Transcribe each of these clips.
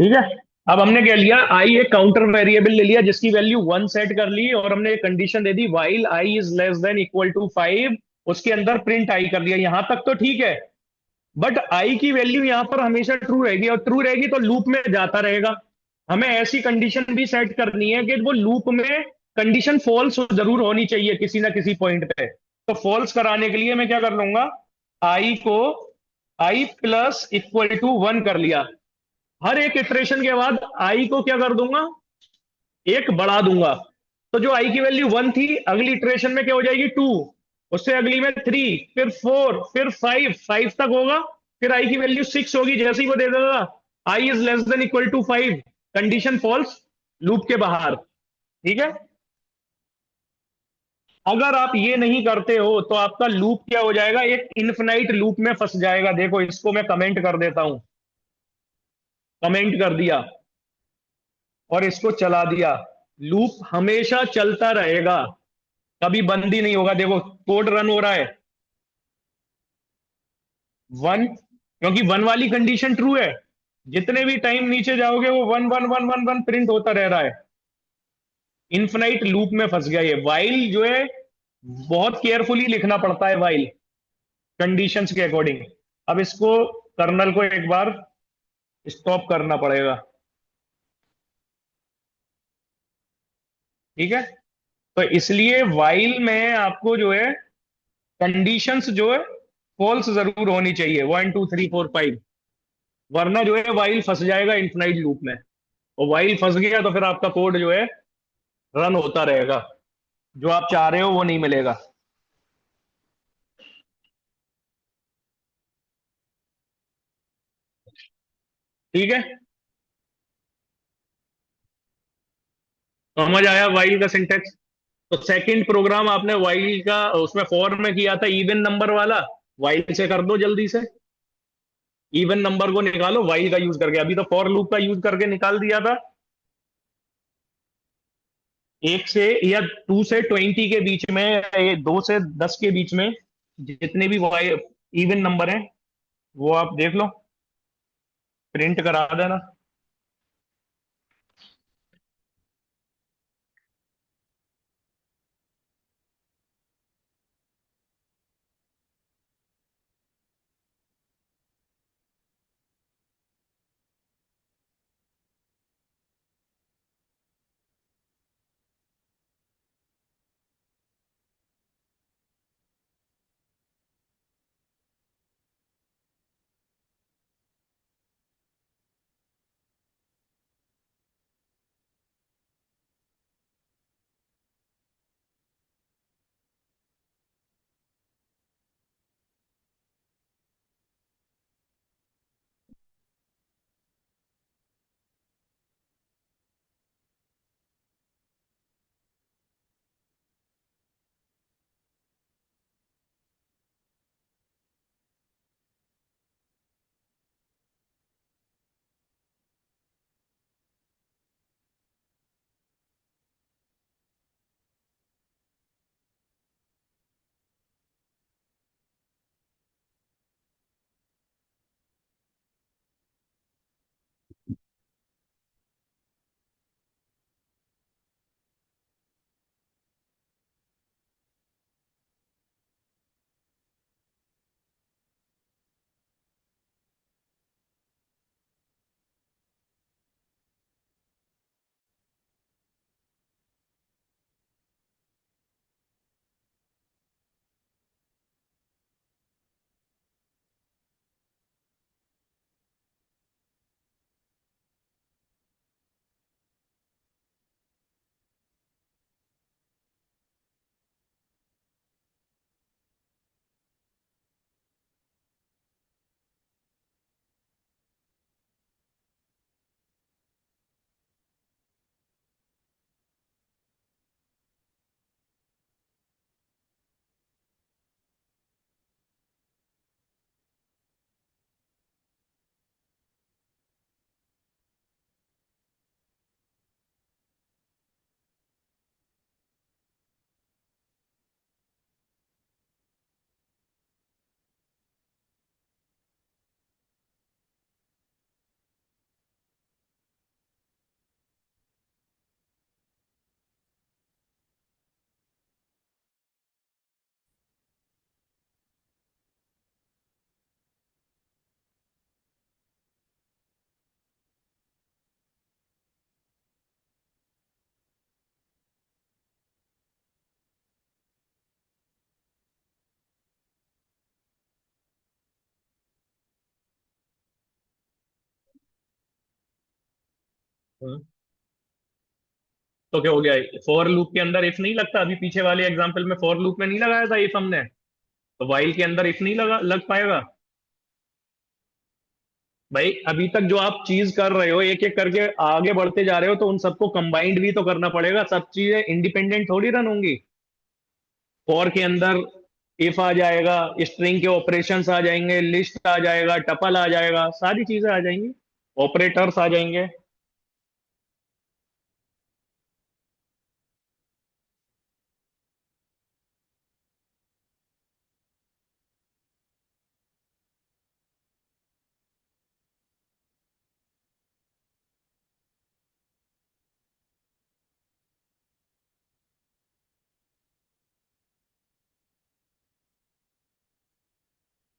ठीक है। अब हमने क्या लिया, आई एक काउंटर वेरिएबल ले लिया जिसकी वैल्यू 1 सेट कर ली, और हमने एक कंडीशन दे दी while I is less than equal to 5। उसके अंदर प्रिंट आई कर दिया, यहां तक तो ठीक है। बट आई की वैल्यू यहां पर हमेशा ट्रू रहेगी, और ट्रू रहेगी तो लूप में जाता रहेगा। हमें ऐसी कंडीशन भी सेट करनी है कि वो लूप में कंडीशन फॉल्स जरूर होनी चाहिए किसी ना किसी पॉइंट पे। तो फॉल्स कराने के लिए मैं क्या कर लूंगा, आई को आई प्लस इक्वल टू 1 कर लिया। हर एक इटरेशन के बाद आई को क्या कर दूंगा, एक बढ़ा दूंगा। तो जो आई की वैल्यू 1 थी, अगली इटरेशन में क्या हो जाएगी 2, उससे अगली में 3, फिर 4, फिर 5, 5 तक होगा। फिर आई की वैल्यू 6 होगी, जैसे ही वो दे देगा I is less than equal to 5, condition false, loop के बाहर। ठीक है। अगर आप ये नहीं करते हो तो आपका लूप क्या हो जाएगा, एक इनफिनाइट लूप में फंस जाएगा। देखो इसको मैं कमेंट कर देता हूं, कमेंट कर दिया और इसको चला दिया। लूप हमेशा चलता रहेगा, कभी बंद ही नहीं होगा। देखो कोड रन हो रहा है, 1, क्योंकि 1 वाली कंडीशन ट्रू है। जितने भी टाइम नीचे जाओगे वो 1 1 1 1 1 प्रिंट होता रह रहा है। इन्फिनाइट लूप में फंस गया ये। वाइल जो है बहुत केयरफुली लिखना पड़ता है, वाइल कंडीशंस के अकॉर्डिंग। अब इसको कर्नल को एक बार स्टॉप करना पड़ेगा। ठीक है। तो इसलिए वाइल में आपको जो है कंडीशंस जो है फॉल्स जरूर होनी चाहिए, 1 2 3 4 5। वरना जो है वाइल फंस जाएगा इन्फिनाइट लूप में। और वाइल फंस गया तो फिर आपका कोड जो है रन होता रहेगा, जो आप चाह रहे हो वो नहीं मिलेगा। ठीक है। समझ आया वाइल का सिंटेक्स। तो सेकंड प्रोग्राम आपने वाइल का उसमें फॉर में किया था, इवन नंबर वाला, वाइल से कर दो जल्दी से। इवन नंबर को निकालो वाइल का यूज करके, अभी तो फॉर लूप का यूज करके निकाल दिया था। 1 से या 2 से 20 के बीच में, 2 से 10 के बीच में जितने भी वाई इवन नंबर हैं वो आप देख लो, प्रिंट करा देना। हम्म, तो क्या हो गया? फॉर लूप के अंदर इफ नहीं लगता? अभी पीछे वाले एग्जांपल में फॉर लूप में नहीं लगाया था इफ हमने? तो वाइल के अंदर इफ नहीं लग पाएगा? भाई अभी तक जो आप चीज कर रहे हो, एक एक करके आगे बढ़ते जा रहे हो, तो उन सबको कंबाइंड भी तो करना पड़ेगा। सब चीजें इंडिपेंडेंट थोड़ी रन होंगी। फॉर के अंदर इफ आ जाएगा, स्ट्रिंग के ऑपरेशंस आ जाएंगे, लिस्ट आ जाएगा, टपल आ जाएगा, सारी चीजें आ जाएंगी, ऑपरेटर्स आ जाएंगे।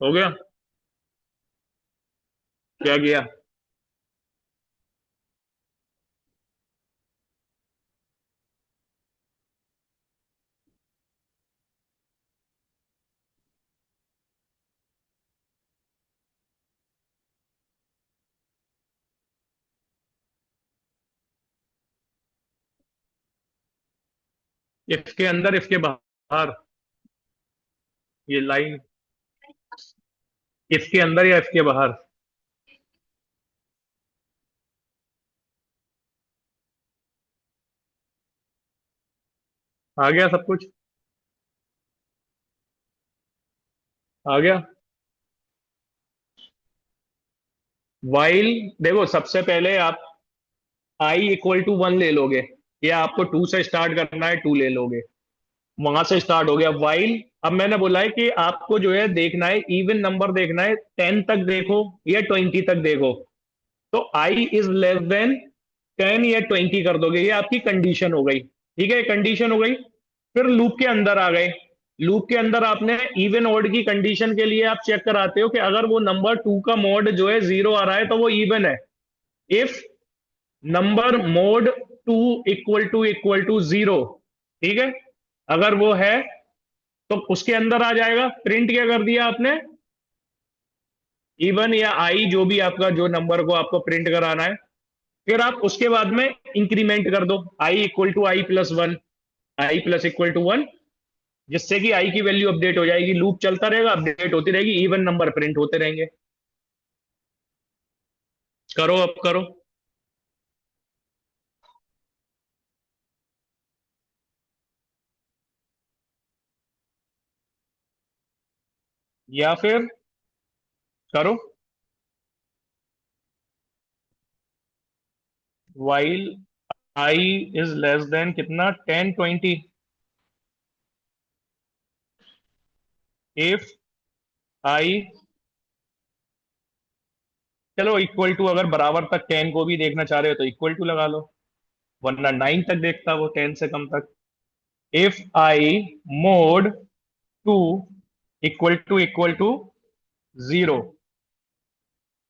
हो गया? क्या किया? इफ के अंदर इफ के बाहर? ये लाइन इफ के अंदर या इफ के बाहर? आ गया सब कुछ? आ गया। वाइल, देखो सबसे पहले आप आई इक्वल टू वन ले लोगे, या आपको टू से स्टार्ट करना है, टू ले लोगे। वहां से स्टार्ट हो गया वाइल। अब मैंने बोला है कि आपको जो है देखना है, इवन नंबर देखना है, 10 तक देखो या 20 तक देखो। तो आई इज लेस देन 10 या 20 कर दोगे, ये आपकी कंडीशन हो गई। ठीक है, कंडीशन हो गई। फिर लूप के अंदर आ गए। लूप के अंदर आपने इवन ऑड की कंडीशन के लिए आप चेक कराते हो कि अगर वो नंबर टू का मॉड जो है जीरो आ रहा है तो वो इवन है। If number mod two equal to zero, ठीक है, अगर वो है तो उसके अंदर आ जाएगा। प्रिंट क्या कर दिया आपने? इवन या आई, जो भी आपका जो नंबर को आपको प्रिंट कराना है। फिर आप उसके बाद में इंक्रीमेंट कर दो, I equal to I plus one, I plus equal to one, जिससे कि आई की वैल्यू अपडेट हो जाएगी। लूप चलता रहेगा, अपडेट होती रहेगी, इवन नंबर प्रिंट होते रहेंगे। करो, अब करो। या फिर करो while I is less then कितना, 10 20, इफ आई, चलो इक्वल टू, अगर बराबर तक 10 को भी देखना चाह रहे हो तो इक्वल टू लगा लो, वरना 9 तक देखता वो 10 से कम तक। If I mod two equal to zero,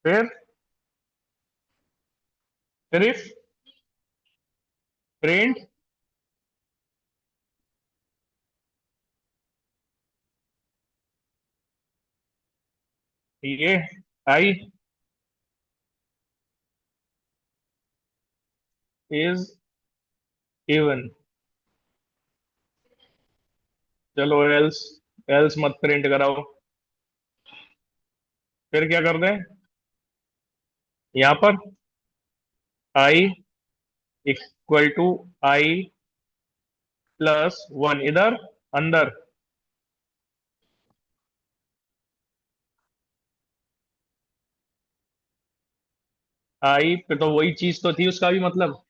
फिर इफ प्रिंट ये आई इज इवन। चलो एल्स, एल्स मत प्रिंट कराओ। फिर क्या कर दें? यहां पर I equal to I plus one, इधर अंदर आई पे, तो वही चीज तो थी उसका भी मतलब।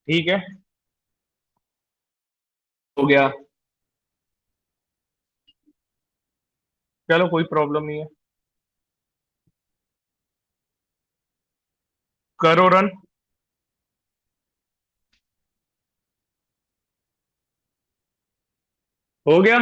ठीक है, हो गया। चलो कोई प्रॉब्लम नहीं है। करो रन। हो गया।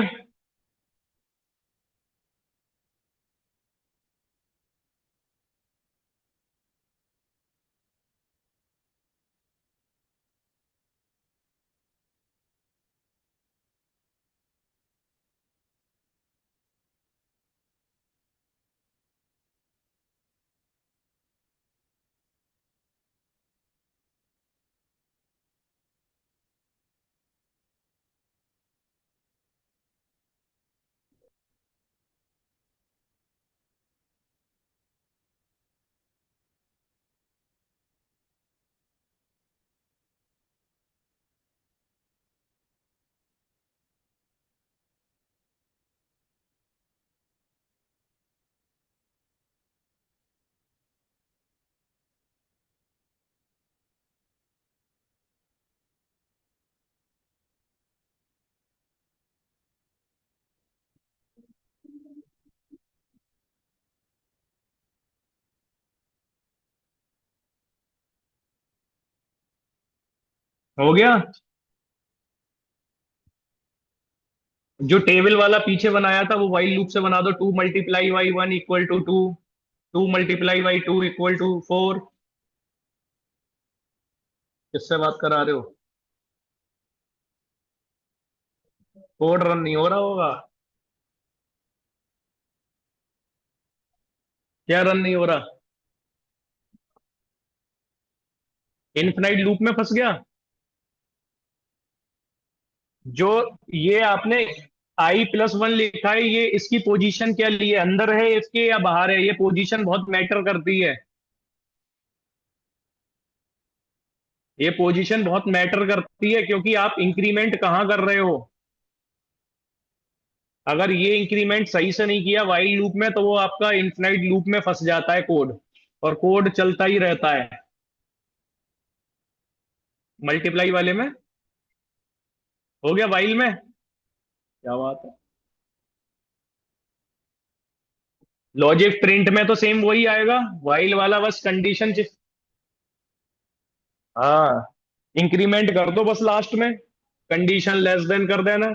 हो गया। जो टेबल वाला पीछे बनाया था वो वाइल लूप से बना दो, 2 × 1 = 2, 2 × 2 = 4। किससे बात करा रहे हो? कोड रन नहीं हो रहा होगा। क्या रन नहीं हो रहा? इनफिनाइट लूप में फंस गया। जो ये आपने i+1 लिखा है, ये इसकी पोजीशन क्या ली है, अंदर है इसके या बाहर है? ये पोजीशन बहुत मैटर करती है। ये पोजीशन बहुत मैटर करती है क्योंकि आप इंक्रीमेंट कहाँ कर रहे हो। अगर ये इंक्रीमेंट सही से नहीं किया वाइल लूप में तो वो आपका इनफिनाइट लूप में फंस जाता है कोड, और कोड चलता ही रहता है। मल्टीप्लाई वाले में हो गया, वाइल में क्या बात है। लॉजिक प्रिंट में तो सेम वही आएगा, वाइल वाला बस कंडीशन। हाँ, इंक्रीमेंट कर दो बस लास्ट में, कंडीशन लेस देन कर देना।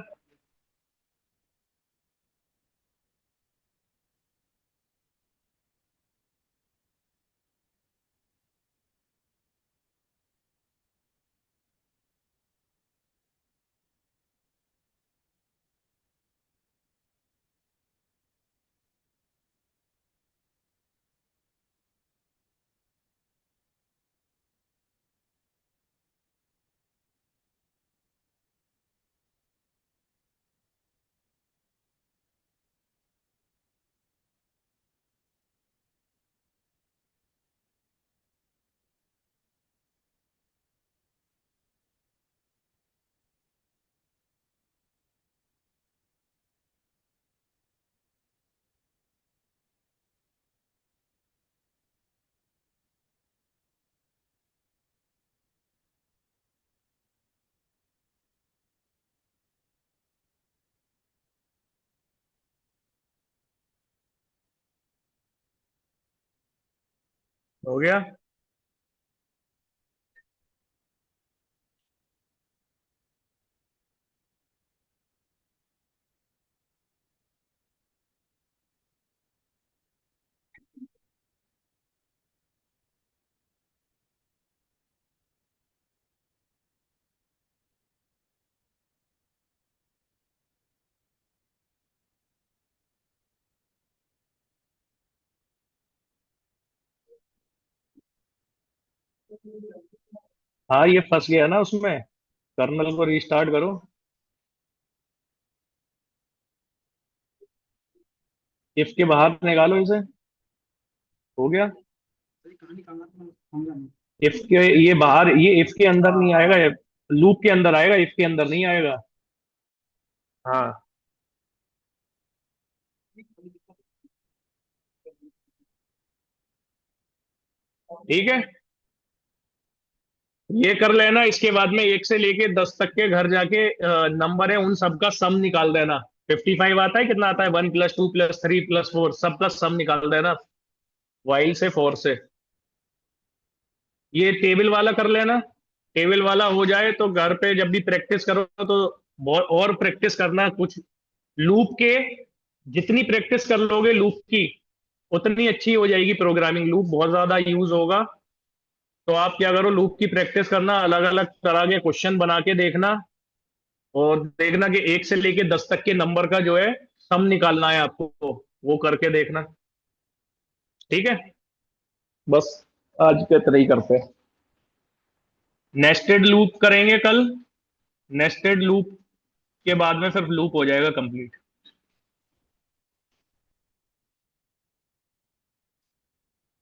हो गया। हाँ, ये फंस गया ना उसमें, कर्नल को रीस्टार्ट करो। इफ के बाहर निकालो इसे। हो गया। इफ के ये बाहर, ये इफ के अंदर नहीं आएगा, ये लूप के अंदर आएगा, इफ के अंदर नहीं आएगा। हाँ, ठीक है। ये कर लेना, इसके बाद में 1 से लेके 10 तक के घर जाके नंबर है उन सबका सम निकाल देना। 55 आता है, कितना आता है, 1 + 2 + 3 + 4, सबका सम निकाल देना, वाइल से, फोर से। ये टेबल वाला कर लेना। टेबल वाला हो जाए तो घर पे जब भी प्रैक्टिस करो तो बहुत और प्रैक्टिस करना कुछ लूप के। जितनी प्रैक्टिस कर लोगे लूप की उतनी अच्छी हो जाएगी प्रोग्रामिंग, लूप बहुत ज्यादा यूज होगा। तो आप क्या करो, लूप की प्रैक्टिस करना, अलग अलग तरह के क्वेश्चन बना के देखना, और देखना कि 1 से लेके 10 तक के नंबर का जो है सम निकालना है आपको, वो करके देखना। ठीक है, बस आज के तरह ही करते हैं। नेस्टेड लूप करेंगे कल। नेस्टेड लूप के बाद में फिर लूप हो जाएगा कंप्लीट।